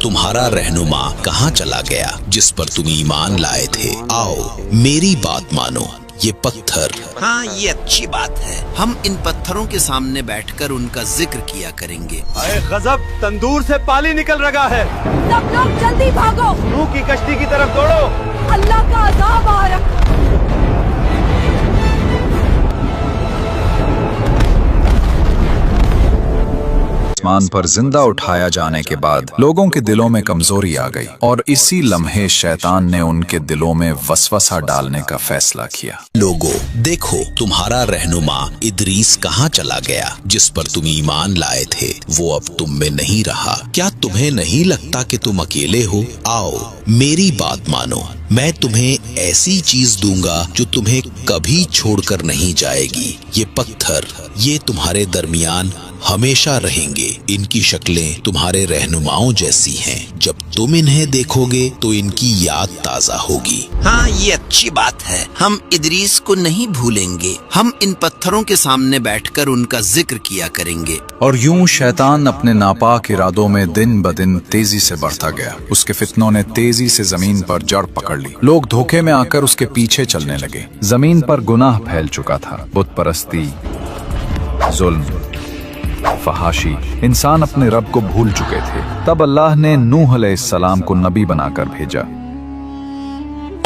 तुम्हारा रहनुमा कहाँ चला गया जिस पर तुम ईमान लाए थे? आओ मेरी बात मानो, ये पत्थर। हाँ, ये अच्छी बात है। हम इन पत्थरों के सामने बैठकर उनका जिक्र किया करेंगे। अरे गजब, तंदूर से पानी निकल रहा है। सब लोग जल्दी भागो, नूह की कश्ती की तरफ दौड़ो। अल्लाह का अज़ाब आ रहा। आसमान पर जिंदा उठाया जाने के बाद लोगों के दिलों में कमजोरी आ गई और इसी लम्हे शैतान ने उनके दिलों में वसवसा डालने का फैसला किया। लोगों देखो, तुम्हारा रहनुमा इदरीस कहाँ चला गया जिस पर तुम ईमान लाए थे? वो अब तुम में नहीं रहा। क्या तुम्हें नहीं लगता कि तुम अकेले हो? आओ मेरी बात मानो, मैं तुम्हें ऐसी चीज दूंगा जो तुम्हें कभी छोड़कर नहीं जाएगी। ये पत्थर, ये तुम्हारे दरमियान हमेशा रहेंगे। इनकी शक्लें तुम्हारे रहनुमाओं जैसी हैं। जब तुम इन्हें देखोगे तो इनकी याद ताजा होगी। हाँ, ये अच्छी बात है। हम इदरीस को नहीं भूलेंगे। हम इन पत्थरों के सामने बैठकर उनका जिक्र किया करेंगे। और यूं शैतान अपने नापाक इरादों में दिन ब दिन तेजी से बढ़ता गया। उसके फितनों ने तेजी से जमीन पर जड़ पकड़ ली। लोग धोखे में आकर उसके पीछे चलने लगे। जमीन पर गुनाह फैल चुका था। बुत परस्ती, जुल्म, फहाशी, इंसान अपने रब को भूल चुके थे। तब अल्लाह ने नूह अलैहिस्सलाम को नबी बनाकर भेजा।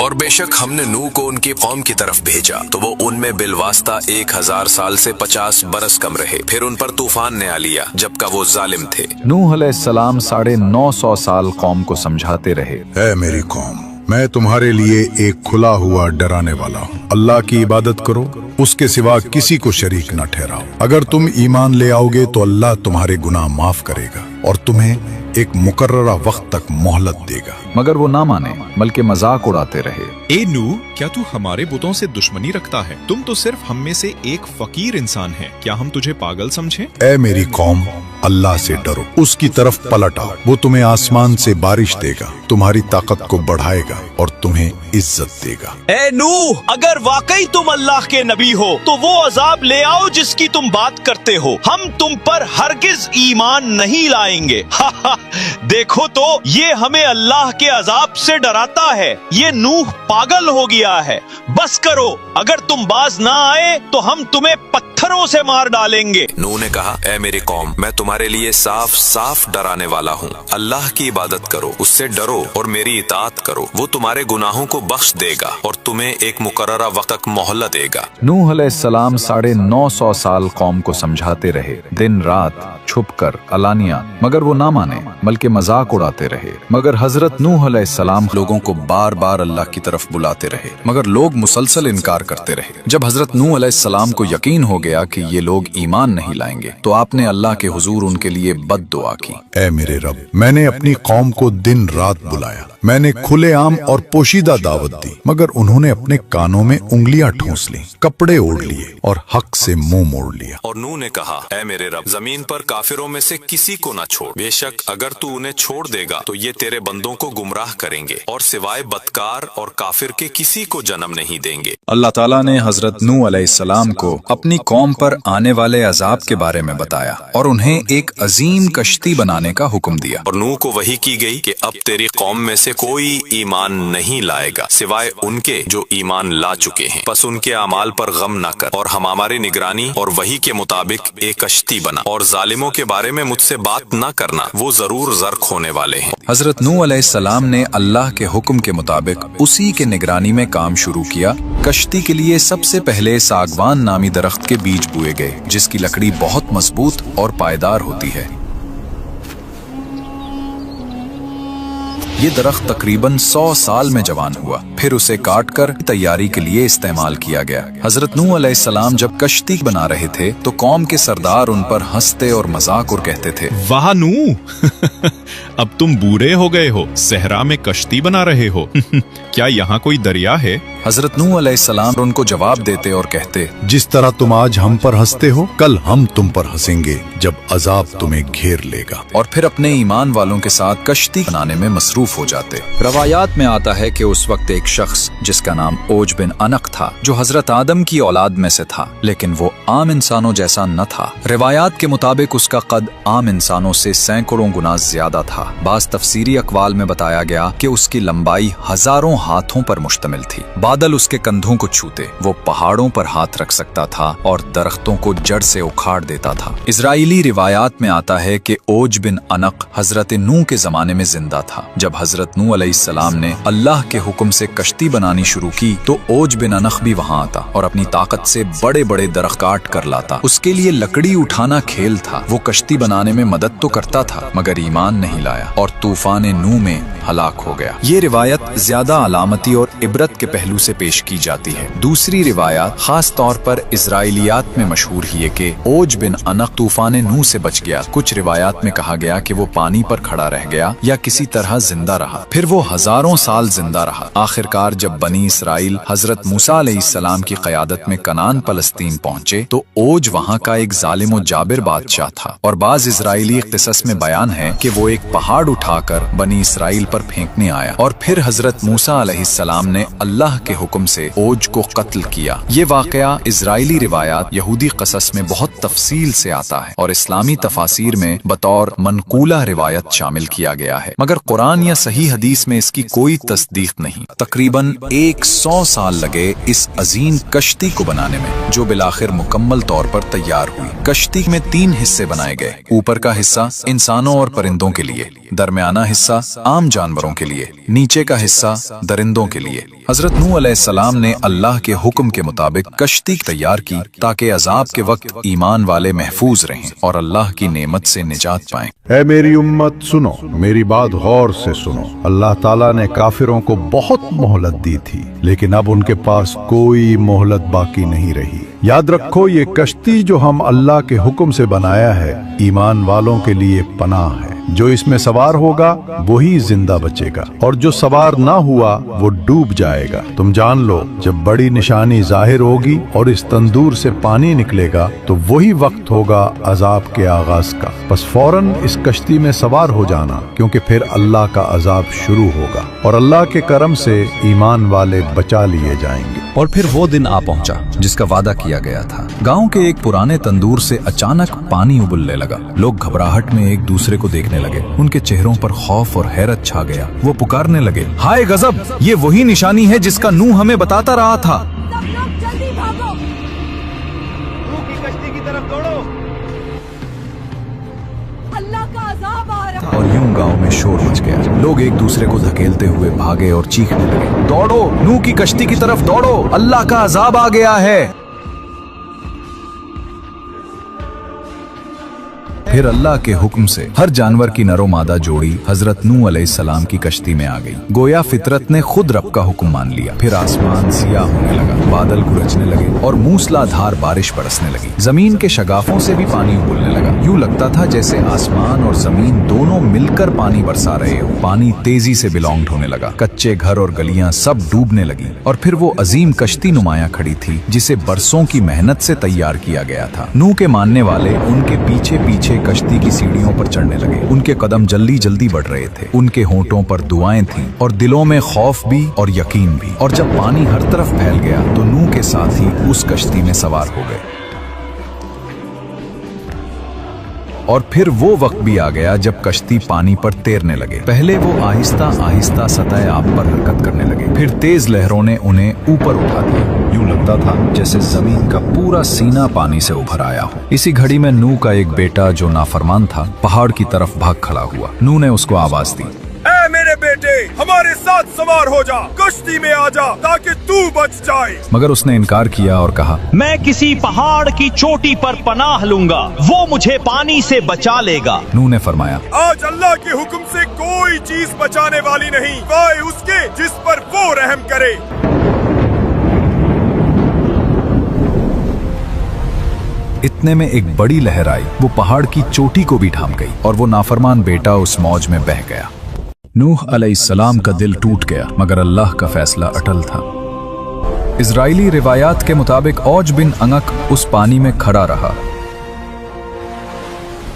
और बेशक हमने नूह को उनकी कौम की तरफ भेजा तो वो उनमें बिलवास्ता 1000 साल से 50 बरस कम रहे। फिर उन पर तूफान ने आ लिया जबकि वो जालिम थे। नूह अलैहिस्सलाम 950 साल कौम को समझाते रहे, ऐ मेरी कौम, मैं तुम्हारे लिए एक खुला हुआ डराने वाला हूँ। अल्लाह की इबादत करो, उसके सिवा किसी को शरीक न ठहराओ। अगर तुम ईमान ले आओगे तो अल्लाह तुम्हारे गुनाह माफ करेगा और तुम्हें एक मुकर्ररा वक्त तक मोहलत देगा। मगर वो ना माने बल्कि मजाक उड़ाते रहे। ए नूह, क्या तू हमारे बुतों से दुश्मनी रखता है? तुम तो सिर्फ हम में से एक फकीर इंसान है। क्या हम तुझे पागल समझें? ऐ मेरी कौम, अल्लाह से डरो, उसकी तरफ पलट आओ। वो तुम्हें आसमान से बारिश देगा, तुम्हारी ताकत को बढ़ाएगा और तुम्हें इज्जत देगा। ए नूह, अगर वाकई तुम अल्लाह के नबी हो तो वो अजाब ले आओ जिसकी तुम बात करते हो। हम तुम पर हरगिज ईमान नहीं लाएंगे। देखो तो ये हमें अल्लाह के अजाब से डराता है। ये नूह पागल हो गया है। बस करो, अगर तुम बाज ना आए तो हम तुम्हें पत्थरों से मार डालेंगे। नूह ने कहा, ऐ मेरी कौम, मैं तुम्हारे लिए साफ साफ डराने वाला हूँ। अल्लाह की इबादत करो, उससे डरो और मेरी इताअत करो। वो तुम्हारे गुनाहों को बख्श देगा और तुम्हें एक मुकर्ररा वक्त तक मोहलत देगा। नूह अलैहिस्सलाम 950 साल कौम को समझाते रहे, दिन रात, छुपकर, अलानिया, मगर वो ना माने बल्कि मजाक उड़ाते रहे। मगर हजरत नूह अलैहिस्सलाम लोगों को बार बार अल्लाह की तरफ बुलाते रहे, मगर लोग मुसलसल इनकार करते रहे। जब हजरत नूह अलैहिस्सलाम को यकीन हो गया कि ये लोग ईमान नहीं लाएंगे तो आपने अल्लाह के हुजूर उनके लिए बद दुआ की। ऐ मेरे रब, मैंने अपनी कौम को दिन रात बुलाया, मैंने खुलेआम और पोशीदा दावत दी, मगर उन्होंने अपने कानों में उंगलियां ठूंस ली, कपड़े ओढ़ लिए और हक से मुंह मोड़ लिया। और नूह ने कहा, ऐ मेरे रब, जमीन पर काफिरों में से किसी को न छोड़। बेशक अगर तू उन्हें छोड़ देगा तो ये तेरे बंदों को गुमराह करेंगे और सिवाय बदकार और काफिर के किसी को जन्म नहीं देंगे। अल्लाह ताला ने हजरत नूह अलैहिस्सलाम को अपनी कौम पर आने वाले अजाब के बारे में बताया और उन्हें एक अजीम कश्ती बनाने का हुक्म दिया। और नूह को वही की गई कि अब तेरी कौम में से कोई ईमान नहीं लाएगा सिवाय उनके जो ईमान ला चुके हैं। बस उनके अमाल पर गम न कर और हम हमारी निगरानी और वही के मुताबिक एक कश्ती बना। और जालिमों के बारे में मुझसे बात न करना, वो जरूर ज़र्क होने वाले हैं। हजरत नूह अलैहिस्सलाम ने अल्लाह के हुक्म के मुताबिक उसी के निगरानी में काम शुरू किया। कश्ती के लिए सबसे पहले सागवान नामी दरख्त के बीज बोए गए, जिसकी लकड़ी बहुत मजबूत और पायदार होती है। ये दरख्त तकरीबन 100 साल में जवान हुआ, फिर उसे काटकर तैयारी के लिए इस्तेमाल किया गया। हजरत नूह अलैहिस्सलाम जब कश्ती बना रहे थे तो कौम के सरदार उन पर हंसते और मजाक और कहते थे, वाह नूह, अब तुम बूढ़े हो गए हो, सहरा में कश्ती बना रहे हो। क्या यहाँ कोई दरिया है? हजरत नूह अलैहिस्सलाम उनको जवाब देते और कहते, जिस तरह तुम आज हम पर हंसते हो, कल हम तुम पर हंसेंगे जब अजाब तुम्हें घेर लेगा। और फिर अपने ईमान वालों के साथ कश्ती बनाने में मसरूफ हो जाते। रवायात में आता है कि उस वक्त एक शख्स जिसका नाम ओज बिन अनक था, जो हजरत आदम की औलाद में से था, लेकिन वो आम इंसानों जैसा न था। रिवायात के मुताबिक उसका कद आम इंसानों से सैकड़ों गुना ज्यादा था। बाज तफसीरी अकवाल में बताया गया कि उसकी लंबाई हजारों हाथों पर मुश्तमिल थी। बादल उसके कंधों को छूते, वो पहाड़ों पर हाथ रख सकता था और दरख्तों को जड़ से उखाड़ देता था। इजराइली रिवायात में आता है कि ओज बिन अनक हजरत नूह के जमाने में जिंदा था। जब हजरत नूह अलैहिस्सलाम ने अल्लाह के हुक्म से कश्ती बनानी शुरू की तो ओज बिन अनक भी वहां आता और अपनी ताकत से बड़े बड़े दरख्त काट कर लाता। उसके लिए लकड़ी उठाना खेल था। वो कश्ती बनाने में मदद तो करता था मगर ईमान नहीं लाया और तूफान नूह में हलाक हो गया। ये रिवायत ज्यादा अलामती और इबरत के पहलू से पेश की जाती है। दूसरी रिवायत खास तौर पर इजराइलियात में मशहूर है कि ओज बिन अनक तूफान नूह से बच गया। कुछ रिवायात में कहा गया कि वो पानी पर खड़ा रह गया या किसी तरह जिंदा रहा। फिर वो हजारों साल जिंदा रहा। आखिरकार जब बनी इसराइल हजरत मूसा अलैहिस्सलाम की क़यादत में कनान फलस्तीन पहुंचे तो ओज वहां का एक जालिम और जाबिर बादशाह था और बाज इजराइली क़िसस में बयान है कि वो एक पहाड़ उठाकर बनी इसराइल पर फेंकने आया और फिर हजरत मूसा अलैहिस्सलाम ने अल्लाह के हुक्म से ओज को कत्ल किया। ये वाकया इजराइली रिवायात यहूदी क़सस में बहुत तफसील से आता है और इस्लामी तफासिर में बतौर मनकूला रिवायत शामिल किया गया है, मगर कुरान या सही हदीस में इसकी कोई तस्दीक नहीं। तकरीबन 100 साल लगे इस अजीम कश्ती को बनाने में, जो बिलाखिर मुकम्मल तौर पर तैयार हुई। कश्ती में 3 हिस्से बनाए गए। ऊपर का हिस्सा इंसानों और परिंदों के लिए, दरमियाना हिस्सा आम जानवरों के लिए, नीचे का हिस्सा दरिंदों के लिए। हजरत नूह अलैहिस्सलाम ने अल्लाह के हुक्म के मुताबिक कश्ती तैयार की ताकि अजाब के वक्त ईमान वाले महफूज रहें और अल्लाह की नेमत से निजात पाएं। ऐ मेरी उम्मत सुनो, मेरी बात गौर से सुनो। अल्लाह ताला ने काफिरों को बहुत मोहलत दी थी, लेकिन अब उनके पास कोई मोहलत बाकी नहीं रही। याद रखो, ये कश्ती जो हम अल्लाह के हुक्म से बनाया है, ईमान वालों के लिए पनाह है। जो इसमें सवार होगा वही जिंदा बचेगा और जो सवार ना हुआ वो डूब जाएगा। तुम जान लो, जब बड़ी निशानी जाहिर होगी और इस तंदूर से पानी निकलेगा तो वही वक्त होगा अजाब के आगाज का। बस फौरन इस कश्ती में सवार हो जाना, क्योंकि फिर अल्लाह का अजाब शुरू होगा और अल्लाह के करम से ईमान वाले बचा लिए जाएंगे। और फिर वो दिन आ पहुंचा जिसका वादा किया गया था। गांव के एक पुराने तंदूर से अचानक पानी उबलने लगा। लोग घबराहट में एक दूसरे को देखने लगे। उनके चेहरों पर खौफ और हैरत छा गया। वो पुकारने लगे, हाय गजब, ये वही निशानी है जिसका नूह हमें बताता रहा था। सब लोग जल्दी भागो। नूह की कश्ती की तरफ दौड़ो। अल्लाह का अजाब आ रहा है। और यूं गांव में शोर मच गया। लोग एक दूसरे को धकेलते हुए भागे और चीखने लगे, दौड़ो, नूह की कश्ती की तरफ दौड़ो, अल्लाह का अजाब आ गया है। फिर अल्लाह के हुक्म से हर जानवर की नरो मादा जोड़ी हजरत नूह अलैहिस्सलाम की कश्ती में आ गई। गोया फितरत ने खुद रब का हुक्म मान लिया। फिर आसमान सियाह होने लगा, बादल गरजने लगे और मूसलाधार बारिश बरसने लगी। जमीन के शगाफों से भी पानी उबलने लगा। यूं लगता था जैसे आसमान और जमीन दोनों मिलकर पानी बरसा रहे हो। पानी तेजी से बिलोंग होने लगा। कच्चे घर और गलियां सब डूबने लगी और फिर वो अजीम कश्ती नुमाया खड़ी थी जिसे बरसों की मेहनत से तैयार किया गया था। नूह के मानने वाले उनके पीछे पीछे कश्ती की सीढ़ियों पर चढ़ने लगे। उनके कदम जल्दी जल्दी बढ़ रहे थे। उनके होंठों पर दुआएं थीं और दिलों में खौफ भी और यकीन भी। और जब पानी हर तरफ फैल गया तो नूह के साथ ही उस कश्ती में सवार हो गए। और फिर वो वक्त भी आ गया जब कश्ती पानी पर तैरने लगे। पहले वो आहिस्ता आहिस्ता सतह आब पर हरकत करने लगे। फिर तेज लहरों ने उन्हें ऊपर उठा दिया। यूं लगता था जैसे जमीन का पूरा सीना पानी से उभर आया हो। इसी घड़ी में नूह का एक बेटा जो नाफरमान था पहाड़ की तरफ भाग खड़ा हुआ। नूह ने उसको आवाज दी, ऐ मेरे बेटे, हमारे साथ सवार हो जा, कश्ती में आ जा ताकि तू बच जाए। मगर उसने इनकार किया और कहा, मैं किसी पहाड़ की चोटी पर पनाह लूंगा, वो मुझे पानी से बचा लेगा। नूह ने फरमाया, आज अल्लाह के हुक्म से कोई चीज बचाने वाली नहीं, वाए उसके जिस पर वो रहम करे। इतने में एक बड़ी लहर आई। वो पहाड़ की चोटी को भी ढांप गई और वो नाफरमान बेटा उस मौज में बह गया। नूह अलैहिस्सलाम का दिल टूट गया, मगर अल्लाह का फैसला अटल था। इजराइली रिवायात के मुताबिक औज बिन अनक उस पानी में खड़ा रहा।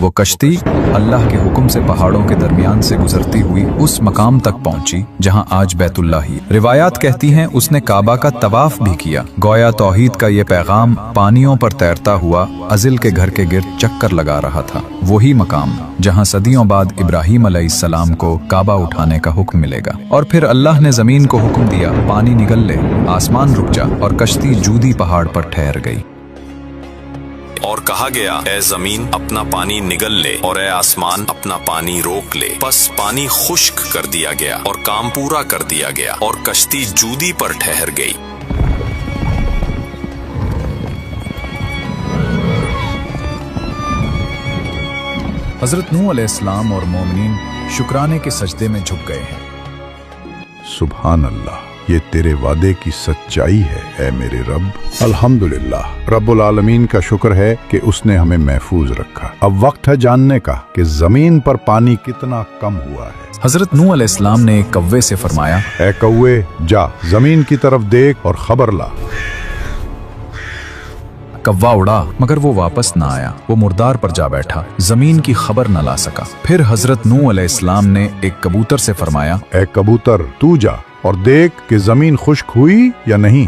वो कश्ती अल्लाह के हुक्म से पहाड़ों के दरमियान से गुजरती हुई उस मकाम तक पहुंची जहां आज बैतुल्लाह ही। रिवायात कहती हैं उसने काबा का तवाफ भी किया। गोया तौहीद का ये पैगाम पानियों पर तैरता हुआ अजिल के घर के गिर्द चक्कर लगा रहा था। वही मकाम जहां सदियों बाद इब्राहीम अलैहिस्सलाम को काबा उठाने का हुक्म मिलेगा। और फिर अल्लाह ने जमीन को हुक्म दिया, पानी निगल ले, आसमान रुक जा, और कश्ती जूदी पहाड़ पर ठहर गई। और कहा गया, ए जमीन अपना पानी निगल ले और ए आसमान अपना पानी रोक ले। बस पानी खुश्क कर दिया गया और काम पूरा कर दिया गया और कश्ती जूदी पर ठहर गई। हजरत नूह अलैहिस्सलाम और मोमिनीन शुक्राने के सजदे में झुक गए हैं। सुभान अल्लाह, ये तेरे वादे की सच्चाई है ऐ मेरे रब। अल्हम्दुलिल्लाह, रब्बुल आलमीन का शुक्र है कि उसने हमें महफूज रखा। अब वक्त है जानने का कि जमीन पर पानी कितना कम हुआ है। हजरत नूह अलैहिस्सलाम ने एक कव्वे से फरमाया, ऐ कौवे, जा जमीन की तरफ देख और खबर ला। कव्वा उड़ा मगर वो वापस ना आया। वो मुर्दार पर जा बैठा, जमीन की खबर न ला सका। फिर हजरत नूह अलैहिस्सलाम ने एक कबूतर से फरमाया, ऐ कबूतर, तू जा और देख कि जमीन खुश्क हुई या नहीं।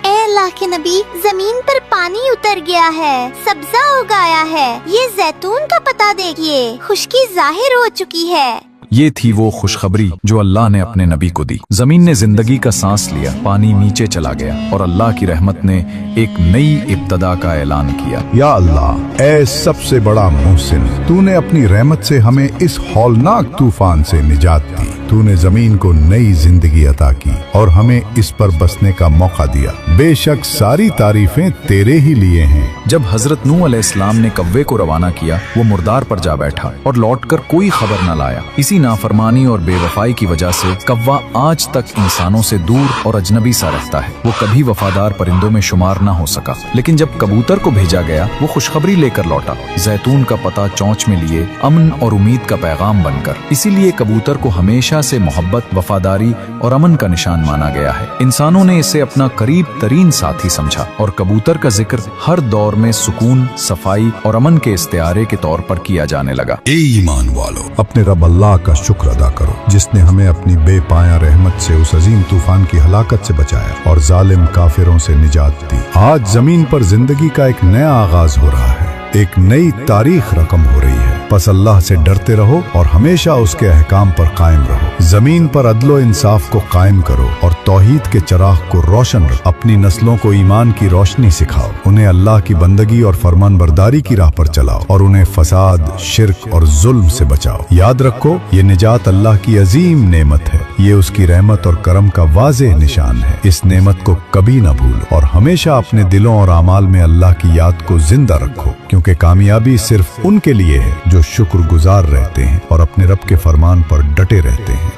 अल्लाह के नबी, जमीन पर पानी उतर गया है, सब्जा उगाया है। ये जैतून का पता देखिए, खुश्की जाहिर हो चुकी है। ये थी वो खुशखबरी जो अल्लाह ने अपने नबी को दी। जमीन ने जिंदगी का सांस लिया, पानी नीचे चला गया और अल्लाह की रहमत ने एक नई इब्तदा का ऐलान किया। या अल्लाह, ऐ सबसे बड़ा मुहसिन, तूने अपनी रहमत से हमें इस हौलनाक तूफान से निजात दी। तूने जमीन को नई जिंदगी अता की और हमें इस पर बसने का मौका दिया। बेशक सारी तारीफें तेरे ही लिए हैं। जब हजरत नूह अलैहिस्सलाम ने कव्वे को रवाना किया, वो मुर्दार पर जा बैठा और लौटकर कोई खबर न लाया। इसी नाफरमानी और बेवफाई की वजह से कव्वा आज तक इंसानों से दूर और अजनबी सा रहता है। वो कभी वफादार परिंदों में शुमार न हो सका। लेकिन जब कबूतर को भेजा गया, वो खुशखबरी लेकर लौटा, जैतून का पता चोंच में लिए, अमन और उम्मीद का पैगाम बनकर। इसीलिए कबूतर को हमेशा से मोहब्बत, वफादारी और अमन का निशान माना गया है। इंसानों ने इसे अपना करीब तरीन साथी समझा और कबूतर का जिक्र हर दौर में सुकून, सफाई और अमन के इस्तेआरे के तौर पर किया जाने लगा। ए ईमान वालों, अपने रब अल्लाह का शुक्र अदा करो जिसने हमें अपनी बेपाया रहमत से उस अजीम तूफान की हलाकत से बचाया और जालिम काफिरों से निजात दी। आज जमीन पर जिंदगी का एक नया आगाज हो रहा है, एक नई तारीख रकम हो रही है। बस अल्लाह से डरते रहो और हमेशा उसके अहकाम पर कायम रहो। जमीन पर अदलो इंसाफ को कायम करो और तौहीद के चिराग को रोशन रखो। अपनी नस्लों को ईमान की रोशनी सिखाओ, उन्हें अल्लाह की बंदगी और फरमान बरदारी की राह पर चलाओ और उन्हें फसाद, शिर्क और जुल्म से बचाओ। याद रखो, ये निजात अल्लाह की अजीम नेमत है। ये उसकी रहमत और करम का वाज़ेह निशान है। इस नेमत को कभी न भूलो और हमेशा अपने दिलों और आमाल में अल्लाह की याद को जिंदा रखो, क्योंकि कामयाबी सिर्फ उनके लिए है जो शुक्रगुजार रहते हैं और अपने रब के फरमान पर डटे रहते हैं।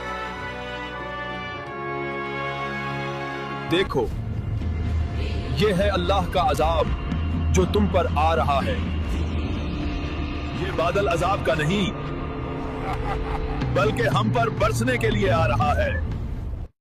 देखो, ये है अल्लाह का अजाब जो तुम पर आ रहा है। ये बादल अजाब का नहीं, बल्कि हम पर बरसने के लिए आ रहा है।